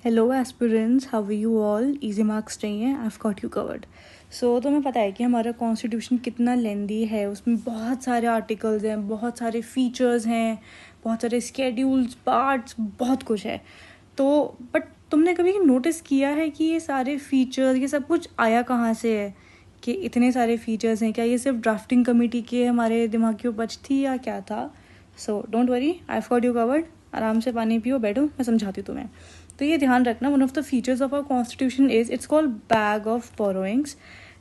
Hello aspirants, how are you all? Easy marks चाहिए, I have got you covered. So तुम्हें पता है कि हमारा कॉन्स्टिट्यूशन कितना लेंदी है, उसमें बहुत सारे आर्टिकल्स हैं, बहुत सारे फीचर्स हैं, बहुत सारे स्केड्यूल्स, पार्ट्स, बहुत कुछ है। तो बट तुमने कभी नोटिस किया है कि ये सारे फीचर्स, ये सब कुछ आया कहाँ से है कि इतने सारे फीचर्स हैं? क्या ये सिर्फ ड्राफ्टिंग कमेटी के हमारे दिमाग की उपज थी या क्या था? So don't worry, I have got you covered. आराम से पानी पियो, बैठो, मैं समझाती हूँ तुम्हें। तो ये ध्यान रखना, one of the features of our constitution is it's called bag of borrowings.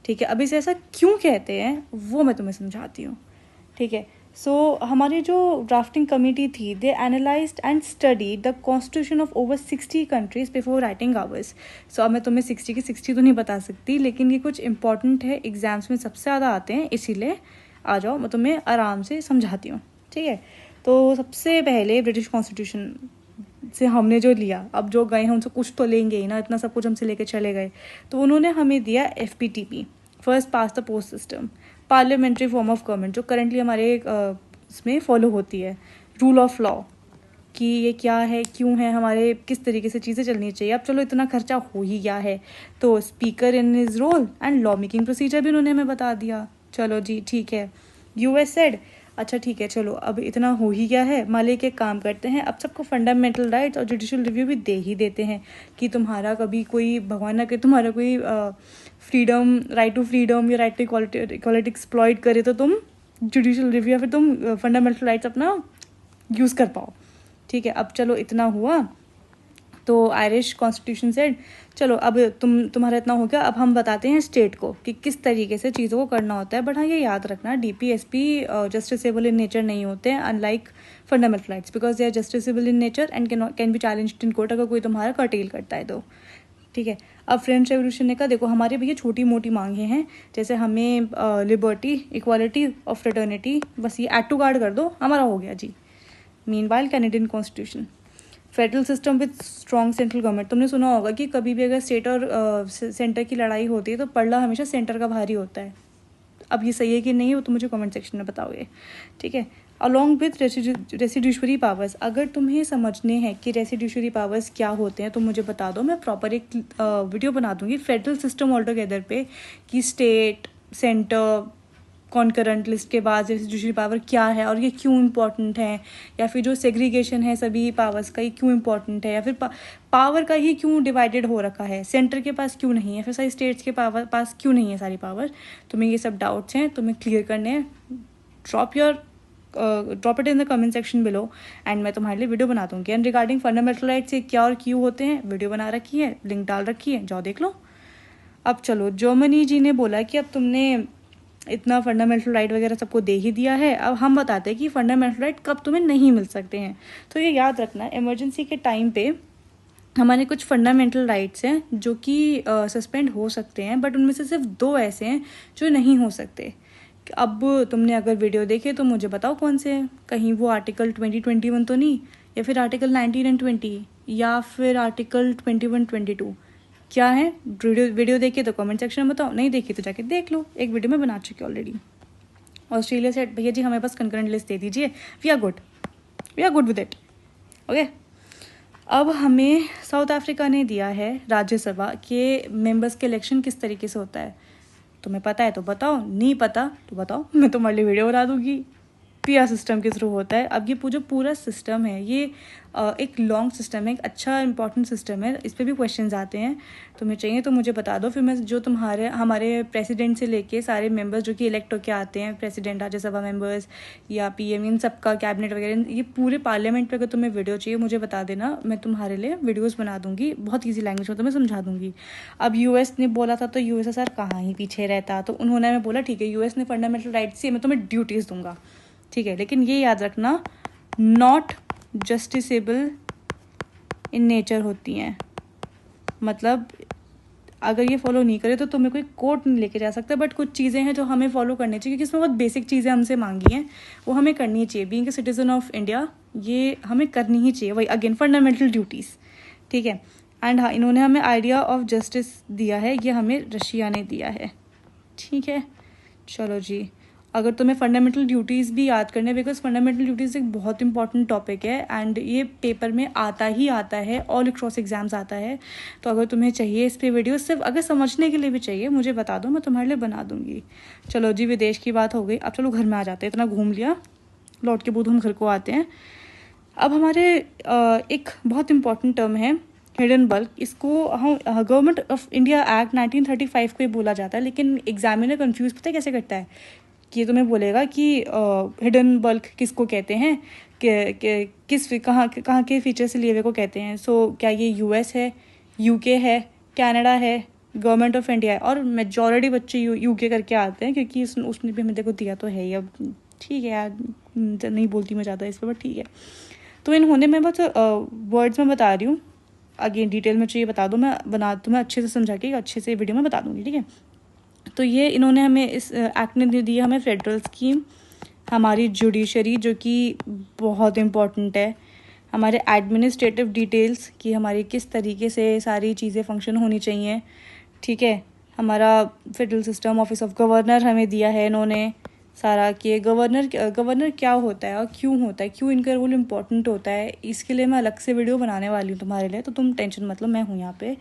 ठीक है, अब इसे ऐसा क्यों कहते हैं वो मैं तुम्हें समझाती हूँ। ठीक है, सो हमारी जो ड्राफ्टिंग कमेटी थी, they analysed and study the constitution of over 60 countries before writing ours. So अब मैं तुम्हें 60 की 60 तो नहीं बता सकती, लेकिन ये कुछ इंपॉर्टेंट है, एग्जाम्स में सबसे ज़्यादा आते हैं, इसीलिए आ जाओ मैं तुम्हें आराम से समझाती हूँ। ठीक है, तो सबसे पहले ब्रिटिश कॉन्स्टिट्यूशन से हमने जो लिया, अब जो गए हैं उनसे कुछ तो लेंगे ही ना, इतना सब कुछ हमसे लेके चले गए। तो उन्होंने हमें दिया FPTP, first pass the post system, parliamentary form of government, जो करंटली हमारे इसमें फॉलो होती है, रूल ऑफ लॉ कि ये क्या है, क्यों है, हमारे किस तरीके से चीज़ें चलनी चाहिए। अब चलो इतना खर्चा हो ही गया है, तो speaker in his role and law making procedure भी उन्होंने हमें बता दिया। चलो जी ठीक है, US सेड अच्छा ठीक है, चलो अब इतना हो ही गया है, मालिक एक काम करते हैं, अब सबको फंडामेंटल राइट्स और जुडिशियल रिव्यू भी दे ही देते हैं कि तुम्हारा कभी कोई, भगवान ना करे, तुम्हारा कोई फ्रीडम, राइट टू फ्रीडम या राइट टू इक्वालिटी एक्सप्लॉइट करे तो तुम जुडिशियल रिव्यू या फिर तुम फंडामेंटल राइट्स अपना यूज़ कर पाओ। ठीक है, अब चलो इतना हुआ तो आयरिश कॉन्स्टिट्यूशन सेड चलो अब तुम्हारा इतना हो गया, अब हम बताते हैं स्टेट को कि किस तरीके से चीज़ों को करना होता है। बट हाँ, ये याद रखना, DPSP जस्टिसेबल इन नेचर नहीं होते हैं, unlike fundamental rights, because they are justiciable in nature and can be challenged in court अगर कोई तुम्हारा कर्टेल करता है तो। ठीक है, अब फ्रेंच रेवोल्यूशन ने कहा देखो हमारे भैया छोटी मोटी मांगे हैं, जैसे हमें लिबर्टी, इक्वालिटी और फ्रेटर्निटी, बस ये ऐड टू गार्ड कर दो, हमारा हो गया जी। Meanwhile Canadian constitution, federal system with strong central government. तुमने सुना होगा कि कभी भी अगर स्टेट और सेंटर की लड़ाई होती है तो पलड़ा हमेशा सेंटर का भारी होता है। अब ये सही है कि नहीं, वो तो मुझे कमेंट सेक्शन में बताओगे। ठीक है, अलॉन्ग विथ रेसिड्यूशरी पावर्स, अगर तुम्हें समझने हैं कि रेसिड्यूशरी पावर्स क्या होते हैं तो मुझे बता दो, मैं प्रॉपर एक वीडियो बना दूंगी फेडरल सिस्टम ऑल टुगेदर पे कि स्टेट, सेंटर, कॉन्करेंट लिस्ट के बाद रेसिड्यूशरी पावर क्या है और ये क्यों इम्पोर्टेंट है, या फिर जो सेग्रीगेशन है सभी पावर्स का, ये क्यों इम्पोर्टेंट है, या फिर पावर का ही क्यों डिवाइडेड हो रखा है, सेंटर के पास क्यों नहीं है, फिर सारी स्टेट्स के पास क्यों नहीं है सारी पावर। तुम्हें ये सब डाउट्स हैं, तुम्हें क्लियर करने हैं, drop it in the comment section below and मैं तुम्हारे लिए वीडियो बना दूंगी। एंड रिगार्डिंग फंडामेंटल राइट्स, ये क्या और क्यों होते हैं, वीडियो बना रखी है, लिंक डाल रखी है, जाओ देख लो। अब चलो, जर्मनी जी ने बोला कि अब तुमने इतना फंडामेंटल राइट वगैरह सबको दे ही दिया है, अब हम बताते हैं कि फंडामेंटल राइट कब तुम्हें नहीं मिल सकते हैं। तो ये याद रखना, इमरजेंसी के टाइम पे हमारे कुछ फंडामेंटल राइट्स हैं जो कि सस्पेंड हो सकते हैं, बट उनमें से सिर्फ 2 ऐसे हैं जो नहीं हो सकते। अब तुमने अगर वीडियो देखे तो मुझे बताओ कौन से हैं, कहीं वो आर्टिकल 2021 तो नहीं, या फिर आर्टिकल 19 एंड 20, या फिर आर्टिकल 21, 22, क्या है? वीडियो देखिए तो कमेंट सेक्शन में बताओ, नहीं देखी तो जाके देख लो, एक वीडियो में बना चुकी ऑलरेडी। ऑस्ट्रेलिया से भैया जी हमें बस कंकरेंट लिस्ट दे दीजिए, we are good with it. Okay, अब हमें साउथ अफ्रीका ने दिया है राज्यसभा के मेंबर्स के इलेक्शन किस तरीके से होता है। तुम्हें पता है तो बताओ, नहीं पता तो बताओ, मैं तुम्हारे लिए वीडियो बना दूंगी। PR सिस्टम के थ्रू होता है। अब ये जो पूरा सिस्टम है, ये एक लॉन्ग सिस्टम है, एक अच्छा इंपॉर्टेंट सिस्टम है, इस पर भी क्वेश्चंस आते हैं। तुम्हें चाहिए तो मुझे बता दो, फिर मैं जो हमारे प्रेसिडेंट से लेके सारे मेंबर्स जो कि इलेक्ट होके आते हैं, प्रेसिडेंट, राज्यसभा मेंबर्स या PM, इन सबका कैबिनेट वगैरह, ये पूरे पार्लियामेंट पर अगर तुम्हें वीडियो चाहिए मुझे बता देना, मैं तुम्हारे लिए वीडियोज़ बना दूंगी, बहुत ईजी लैंग्वेज में तुम्हें समझा दूंगी। अब US ने बोला था तो USSR कहाँ ही पीछे रहता, तो उन्होंने हमें बोला ठीक है US ने फंडामेंटल राइट्स दिए, मैं तुम्हें ड्यूटीज़ दूंगा। ठीक है, लेकिन ये याद रखना, नॉट जस्टिसेबल इन नेचर होती हैं, मतलब अगर ये फॉलो नहीं करे तो तुम्हें कोई कोर्ट नहीं लेके जा सकता। बट कुछ चीज़ें हैं जो हमें फॉलो करनी चाहिए, क्योंकि इसमें बहुत बेसिक चीज़ें हमसे मांगी हैं, वो हमें करनी चाहिए। Being a citizen of India ये हमें करनी ही चाहिए, वही अगेन फंडामेंटल ड्यूटीज़। ठीक है, एंड हाँ, इन्होंने हमें आइडिया ऑफ जस्टिस दिया है, ये हमें रशिया ने दिया है। ठीक है, चलो जी, अगर तुम्हें फंडामेंटल ड्यूटीज़ भी याद करने, बिकॉज फंडामेंटल ड्यूटीज़ एक बहुत इंपॉर्टेंट टॉपिक है एंड ये पेपर में आता ही आता है, ऑल क्रॉस एग्जाम्स आता है। तो अगर तुम्हें चाहिए इस पे वीडियो, सिर्फ अगर समझने के लिए भी चाहिए मुझे बता दो, मैं तुम्हारे लिए बना दूंगी। चलो जी, विदेश की बात हो गई, अब चलो घर में आ जाते हैं, इतना घूम लिया, लौट के बूथ हम घर को आते हैं। अब हमारे एक बहुत इंपॉर्टेंट टर्म है हिडन बल्क। इसको हम गवर्नमेंट ऑफ इंडिया एक्ट 1935 को ही बोला जाता है, लेकिन एग्जामिनर कंफ्यूज पता है कैसे करता है कि ये तुम्हें बोलेगा कि हिडन बल्क किसको कहते हैं, किस कहाँ के फीचर से लिए हुए को कहते हैं। सो क्या ये यूएस है, यूके है, कनाडा है, गवर्नमेंट ऑफ इंडिया है, और मेजॉरिटी बच्चे यूके करके आते हैं क्योंकि उसने भी हमें देखो दिया तो है ही। अब ठीक है यार, नहीं बोलती मैं ज़्यादा इस पर, बट ठीक है। तो इन्होंने, मैं बस वर्ड्स में बता रही हूँ, अगेन डिटेल में चाहिए बता दो, मैं तुम्हें अच्छे से समझा के अच्छे से वीडियो में बता दूँगी, ठीक है। तो ये इन्होंने हमें इस एक्ट ने दी हमें फेडरल स्कीम, हमारी जुडिशरी जो कि बहुत इम्पॉर्टेंट है, हमारे एडमिनिस्ट्रेटिव डिटेल्स कि हमारी किस तरीके से सारी चीज़ें फंक्शन होनी चाहिए, ठीक है। हमारा federal system, office of governor हमें दिया है इन्होंने सारा, कि गवर्नर क्या होता है और क्यों होता है, क्यों इनका रोल इम्पोर्टेंट होता है। इसके लिए मैं अलग से वीडियो बनाने वाली हूँ तुम्हारे लिए, तो तुम टेंशन मतलब, मैं हूँ यहाँ पे।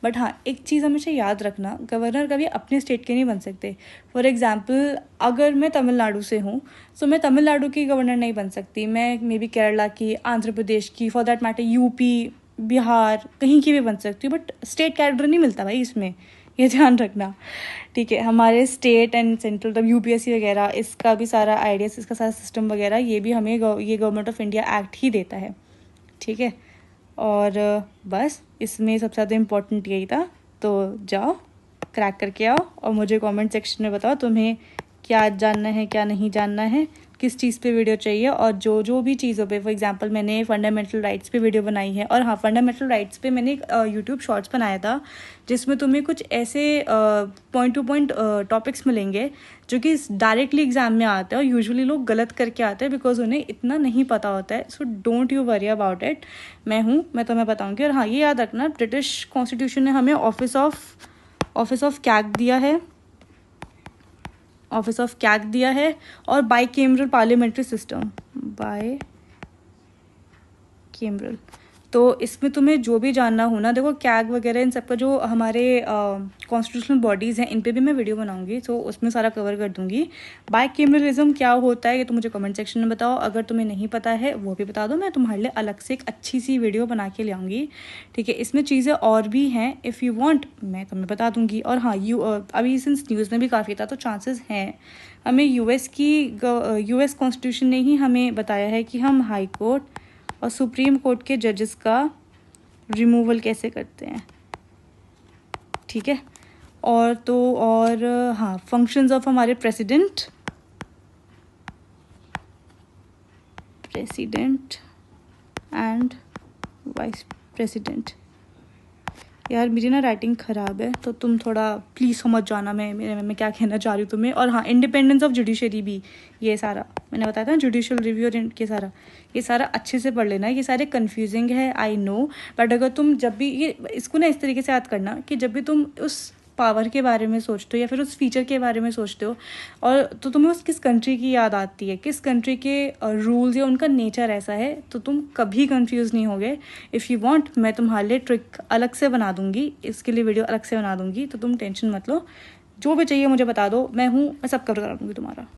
बट हाँ, एक चीज़ हमेशा याद रखना, गवर्नर कभी अपने स्टेट के नहीं बन सकते। फॉर एग्जाम्पल, अगर मैं तमिलनाडु से हूँ तो मैं तमिलनाडु की गवर्नर नहीं बन सकती, मैं मे बी केरला की, आंध्र प्रदेश की, for that matter UP, Bihar, कहीं की भी बन सकती हूँ, बट स्टेट कैडर नहीं मिलता भाई इसमें, ये ध्यान रखना, ठीक है। हमारे स्टेट एंड सेंट्रल, तब यूपीएससी वगैरह, इसका भी सारा आइडियाज, इसका सारा सिस्टम वगैरह, ये भी हमें ये गवर्नमेंट ऑफ इंडिया एक्ट ही देता है, ठीक है। और बस इसमें सबसे ज़्यादा इम्पोर्टेंट यही था। तो जाओ क्रैक करके आओ और मुझे कमेंट सेक्शन में बताओ तुम्हें क्या जानना है, क्या नहीं जानना है, किस चीज़ पे वीडियो चाहिए। और जो भी चीज़ों पे, फॉर एग्जांपल मैंने फंडामेंटल राइट्स पे वीडियो बनाई है, और हाँ, फंडामेंटल राइट्स पे मैंने एक यूट्यूब शॉर्ट्स बनाया था जिसमें तुम्हें कुछ ऐसे पॉइंट टू पॉइंट टॉपिक्स मिलेंगे जो कि डायरेक्टली एग्जाम में आते हैं और यूजुअली लोग गलत करके आते हैं बिकॉज उन्हें इतना नहीं पता होता है। So don't you worry about it, मैं तुम्हें बताऊँगी। और हाँ, ये याद रखना, ब्रिटिश कॉन्स्टिट्यूशन ने हमें ऑफिस ऑफ कैग दिया है, ऑफिस ऑफ कैग दिया है, और bicameral parliamentary system, bicameral. तो इसमें तुम्हें जो भी जानना हो ना, देखो कैग वगैरह इन सबका जो हमारे कॉन्स्टिट्यूशनल बॉडीज़ हैं, इन पे भी मैं वीडियो बनाऊंगी, तो उसमें सारा कवर कर दूंगी। बाय कैमरलिज्म क्या होता है ये तो मुझे कमेंट सेक्शन में बताओ, अगर तुम्हें नहीं पता है वो भी बता दो, मैं तुम्हारे लिए अलग से एक अच्छी सी वीडियो बना के ले आऊँगी, ठीक है। इसमें चीज़ें और भी हैं, इफ़ यू वॉन्ट मैं तुम्हें बता दूँगी। और हाँ, अभी सिंस न्यूज़ में भी काफ़ी था, तो चांसेस हैं हमें यूएस कॉन्स्टिट्यूशन ने ही हमें बताया है कि हम हाई कोर्ट और सुप्रीम कोर्ट के जजेस का रिमूवल कैसे करते हैं, ठीक है। और हाँ, फंक्शंस ऑफ हमारे प्रेसिडेंट एंड वाइस प्रेसिडेंट। यार मेरी ना राइटिंग ख़राब है, तो तुम थोड़ा प्लीज़ समझ जाना मैं क्या कहना चाह रही हूँ तुम्हें। और हाँ, इंडिपेंडेंस ऑफ जुडिशरी भी, ये सारा मैंने बताया था ना, जुडिशियल रिव्यू और ये सारा अच्छे से पढ़ लेना। ये सारे कंफ्यूजिंग है, आई नो, बट अगर तुम जब भी इसको ना इस तरीके से याद करना कि जब भी तुम उस पावर के बारे में सोचते हो या फिर उस फीचर के बारे में सोचते हो, और तो तुम्हें उस किस कंट्री की याद आती है, किस कंट्री के रूल्स या उनका नेचर ऐसा है, तो तुम कभी कंफ्यूज नहीं होगे। इफ़ यू वांट, मैं तुम्हारे लिए ट्रिक अलग से बना दूंगी, इसके लिए वीडियो अलग से बना दूंगी, तो तुम टेंशन मत लो। जो भी चाहिए मुझे बता दो, मैं सब कवर करा दूंगी तुम्हारा।